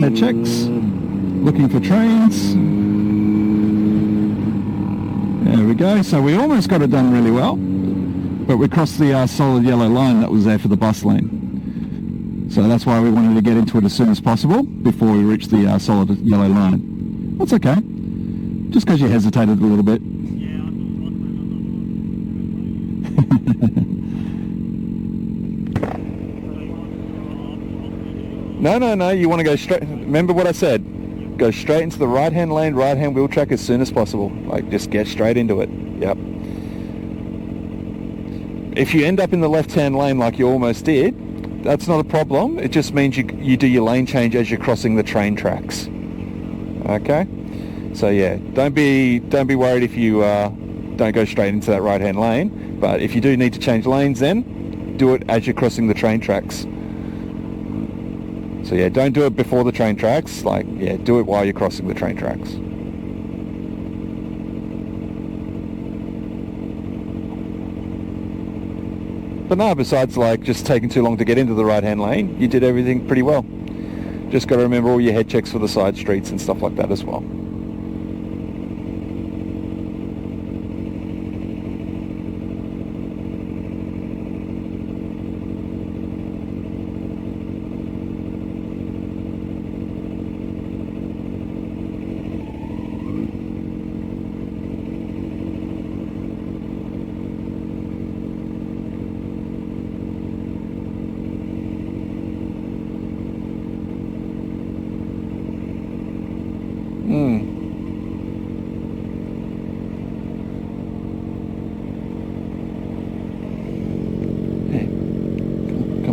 Head checks. Looking for trains. There we go. So we almost got it done really well. But we crossed the solid yellow line that was there for the bus lane. So that's why we wanted to get into it as soon as possible before we reached the solid yellow line. That's okay. Just because you hesitated a little bit. No, you want to go straight. Remember what I said. Go straight into the right-hand lane, right-hand wheel track as soon as possible. Like, just get straight into it. Yep. If you end up in the left-hand lane like you almost did, that's not a problem. It just means you do your lane change as you're crossing the train tracks. Okay? So yeah, don't be worried if you don't go straight into that right-hand lane. But if you do need to change lanes, then do it as you're crossing the train tracks. So yeah, don't do it before the train tracks. Like, yeah, do it while you're crossing the train tracks. But no, besides like just taking too long to get into the right-hand lane, you did everything pretty well. Just got to remember all your head checks for the side streets and stuff like that as well.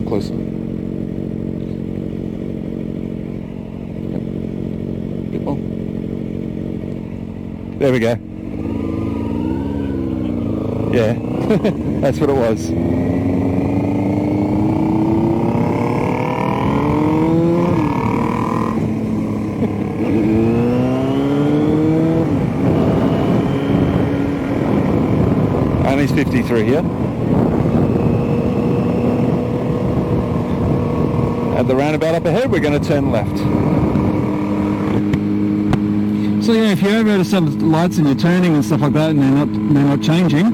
Closer. Bit more. There we go. Yeah, that's what it was. And he's 53 here. At the roundabout up ahead, we're going to turn left. So yeah, if you ever set lights and you're turning and stuff like that and they're not changing,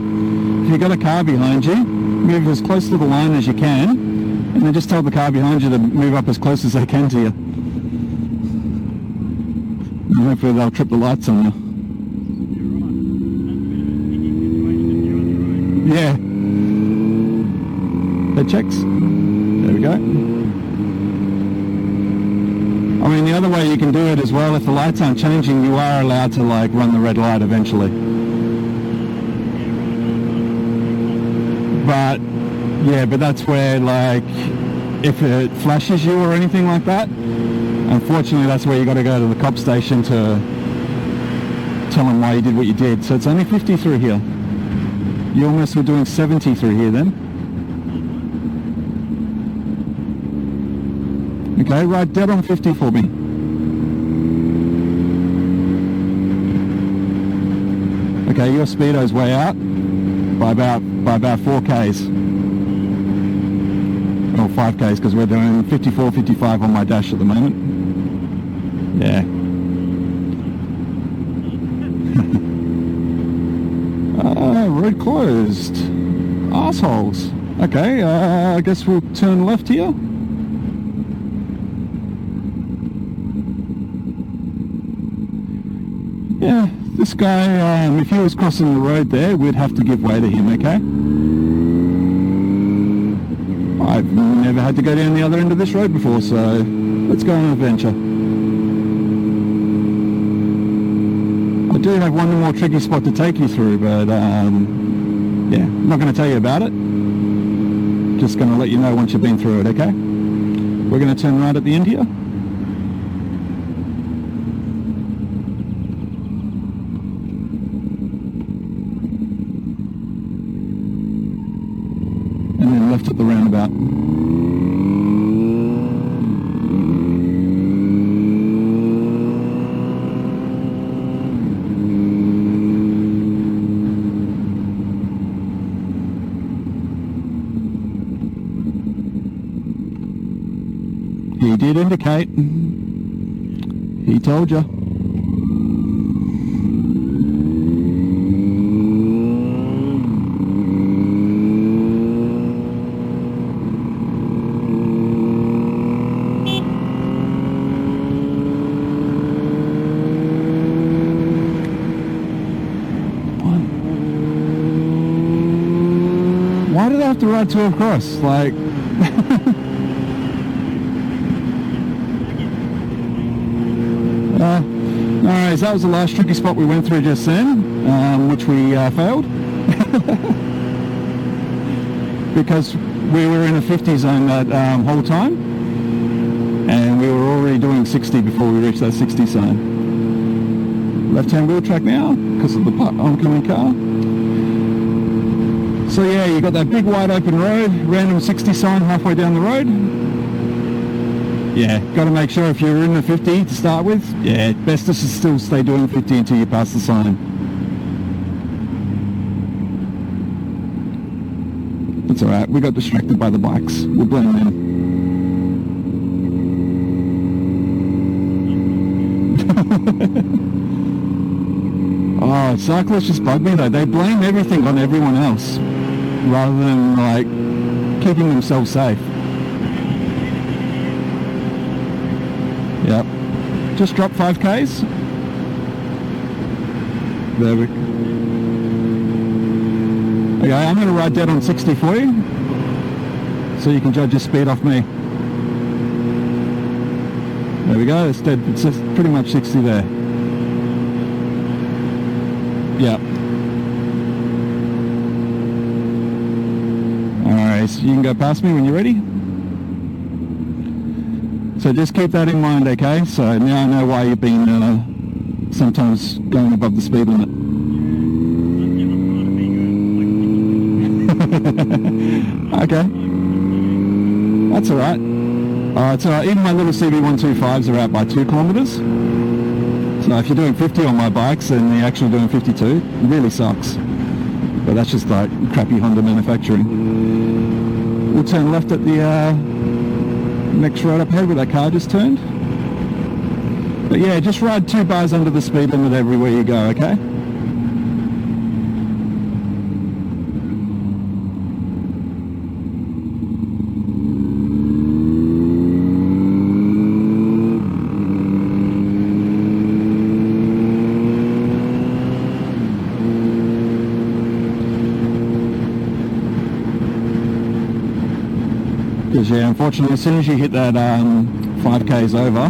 if you've got a car behind you, move as close to the line as you can, and then just tell the car behind you to move up as close as they can to you. And hopefully they'll trip the lights on you. Yeah. Head checks. There we go. I mean, the other way you can do it as well, if the lights aren't changing, you are allowed to like run the red light eventually. But yeah, but that's where like if it flashes you or anything like that, unfortunately that's where you got to go to the cop station to tell them why you did what you did. So it's only 50 through here. You almost were doing 70 through here then. Okay, right dead on 50 for me. Okay, your speedo's way out by about 4Ks. Or 5Ks, because we're doing 54, 55 on my dash at the moment. Yeah. Road closed. Assholes. Okay, I guess we'll turn left here. Yeah, this guy, if he was crossing the road there, we'd have to give way to him, okay? I've never had to go down the other end of this road before, so let's go on an adventure. I do have one more tricky spot to take you through, but yeah, I'm not going to tell you about it. Just going to let you know once you've been through it, okay? We're going to turn right at the end here. And then left at the roundabout. He did indicate. He told ya. Why did I have to ride 12 across? Like... Alright, so that was the last tricky spot we went through just then, which we failed. Because we were in a 50 zone that whole time, and we were already doing 60 before we reached that 60 zone. Left-hand wheel track now, because of the oncoming car. So yeah, you got that big wide open road, random 60 sign halfway down the road. Yeah, got to make sure if you're in the 50 to start with, yeah, best to still stay doing 50 until you pass the sign. That's alright, we got distracted by the bikes. We'll blame them. Oh, cyclists just bug me though. They blame everything on everyone else rather than like keeping themselves safe. Yep. Just drop 5Ks. There we go. Okay, I'm going to ride dead on 60 for you, so you can judge your speed off me. There we go, it's dead. It's just pretty much 60 there. Yep. Alright, so you can go past me when you're ready. So just keep that in mind, okay? So now I know why you've been sometimes going above the speed limit. Okay. That's alright. It's alright. Even my little CB125s are out by 2 kilometers. So if you're doing 50 on my bikes and you're actually doing 52, it really sucks. But that's just like crappy Honda manufacturing. We'll turn left at the next road up ahead where that car just turned. But yeah, just ride 2 bars under the speed limit everywhere you go, okay? Because yeah, unfortunately, as soon as you hit that 5Ks over,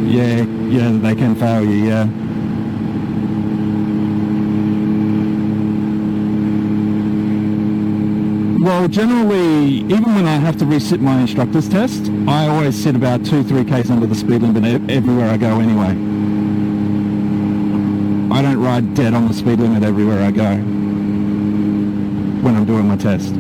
yeah, they can fail you, yeah. Well, generally, even when I have to resit my instructor's test, I always sit about 2-3 Ks under the speed limit everywhere I go anyway. I don't ride dead on the speed limit everywhere I go when I'm doing my test.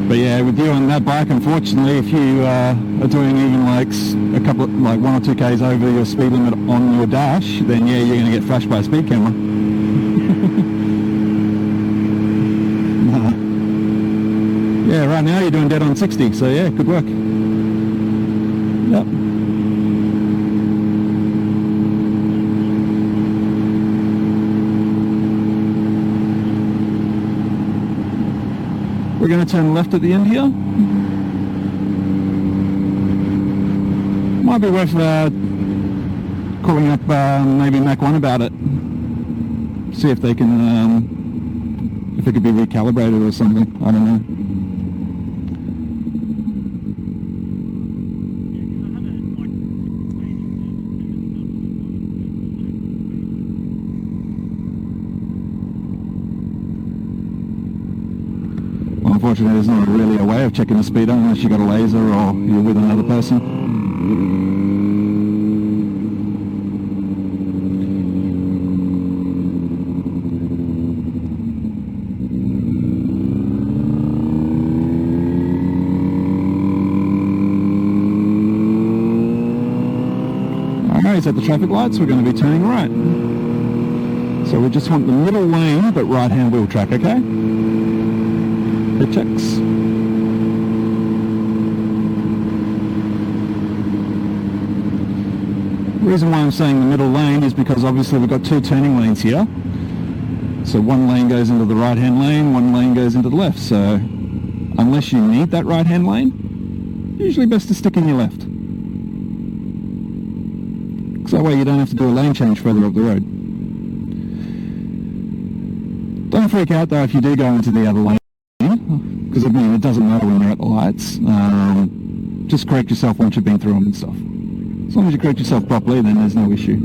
But yeah, with you on that bike, unfortunately, if you are doing even like a couple, like 1 or 2 Ks over your speed limit on your dash, then yeah, you're going to get flashed by a speed camera. Nah. Yeah, right now you're doing dead on 60, so yeah, good work. Yep. We're going to turn left at the end here. Might be worth calling up maybe Mac 1 about it. See if they can, if it could be recalibrated or something. I don't know. Unfortunately, there's not really a way of checking the speed unless you've got a laser or you're with another person. Alright, he's at the traffic lights, we're going to be turning right. So we just want the middle lane, but right-hand wheel track, okay? Head checks. The reason why I'm saying the middle lane is because obviously we've got two turning lanes here. So one lane goes into the right-hand lane, one lane goes into the left. So unless you need that right-hand lane, usually best to stick in your left. So that way you don't have to do a lane change further up the road. Don't freak out though if you do go into the other lane, because I mean, it doesn't matter when you're at the lights. Just correct yourself once you've been through them and stuff. As long as you correct yourself properly, then there's no issue.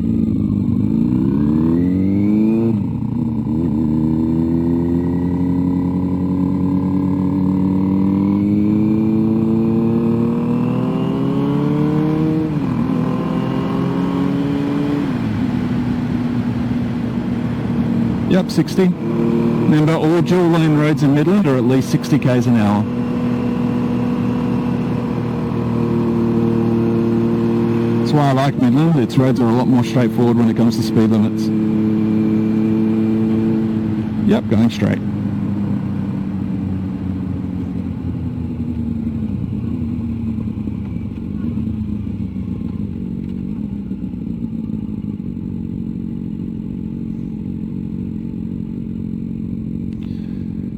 Yep, 60. Remember, all dual lane roads in Midland are at least 60 k's an hour. That's why I like Midland. Its roads are a lot more straightforward when it comes to speed limits. Yep, going straight.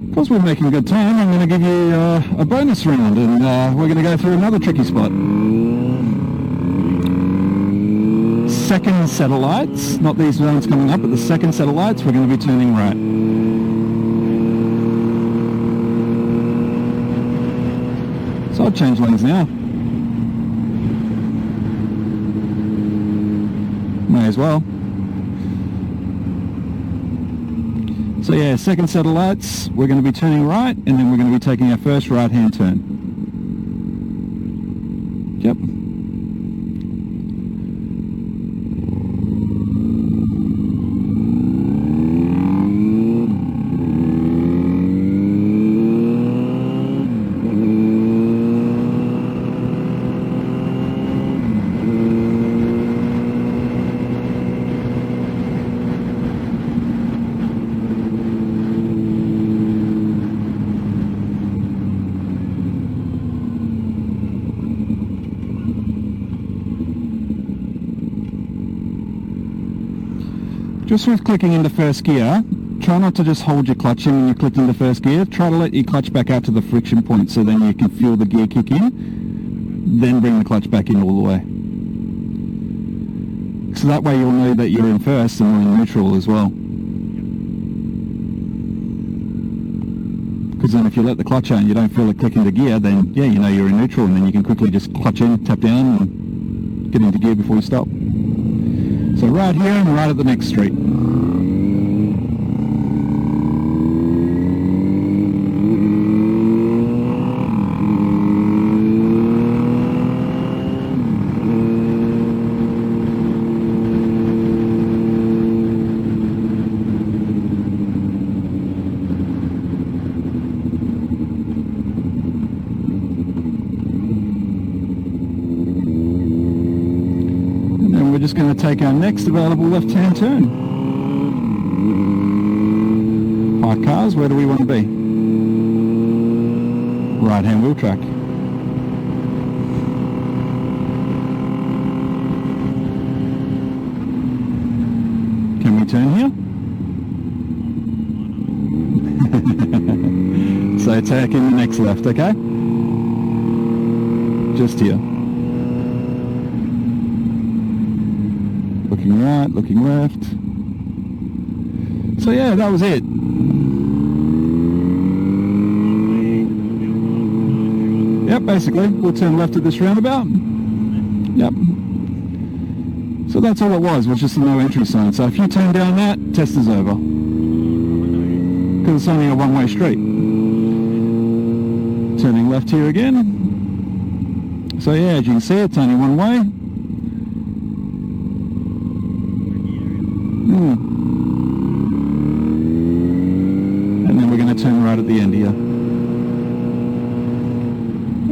Because we're making good time, I'm going to give you a bonus round, and we're going to go through another tricky spot. Second set of lights, not these ones coming up, but the second set of lights, we're going to be turning right. So I'll change lanes now. May as well. So yeah, second set of lights, we're going to be turning right, and then we're going to be taking our first right-hand turn. Yep. Just with clicking into first gear, try not to just hold your clutch in when you click into first gear. Try to let your clutch back out to the friction point so then you can feel the gear kick in, then bring the clutch back in all the way. So that way you'll know that you're in first and you're in neutral as well. Because then if you let the clutch out and you don't feel it click into gear, then yeah, you know you're in neutral, and then you can quickly just clutch in, tap down, and get into gear before you stop. So right here and right at the next street. We're just going to take our next available left-hand turn. 5 cars, where do we want to be? Right-hand wheel track. Can we turn here? So take in the next left, okay? Just here. Looking right, looking left. So yeah, that was it. Yep, basically, we'll turn left at this roundabout. Yep. So that's all it was just a no entry sign. So if you turn down that, test is over. Because it's only a one-way street. Turning left here again. So yeah, as you can see, it's only one way. And then we're going to turn right at the end here.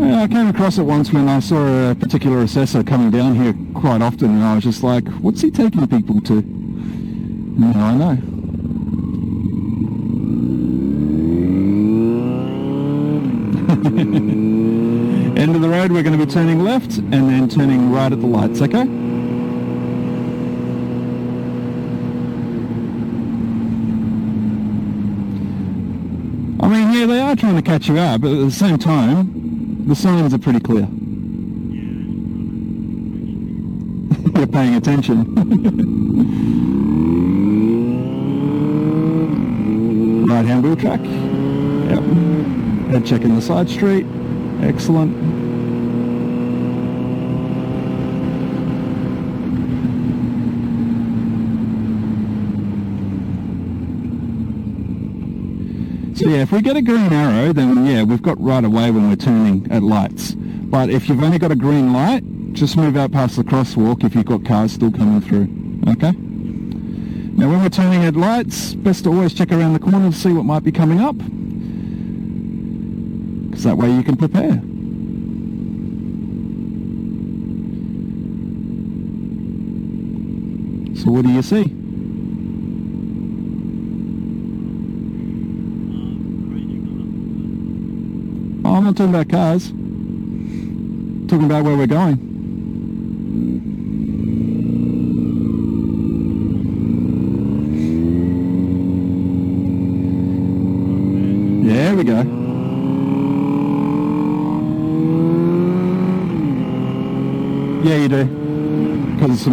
Yeah, I came across it once when I saw a particular assessor coming down here quite often, and I was just like, what's he taking people to? Now I know. road, we're going to be turning left and then turning right at the lights, okay? I mean, yeah, they are trying to catch you out, but at the same time, the signs are pretty clear. You're paying attention. Right-hand wheel track. Yep. Head check in the side street. Excellent. So yeah, if we get a green arrow, then yeah, we've got right away when we're turning at lights. But if you've only got a green light, just move out past the crosswalk if you've got cars still coming through. Okay? Now when we're turning at lights, best to always check around the corner to see what might be coming up. Because that way you can prepare. So what do you see? Oh, I'm not talking about cars. I'm talking about where we're going. There we go. Yeah, you do. Because it's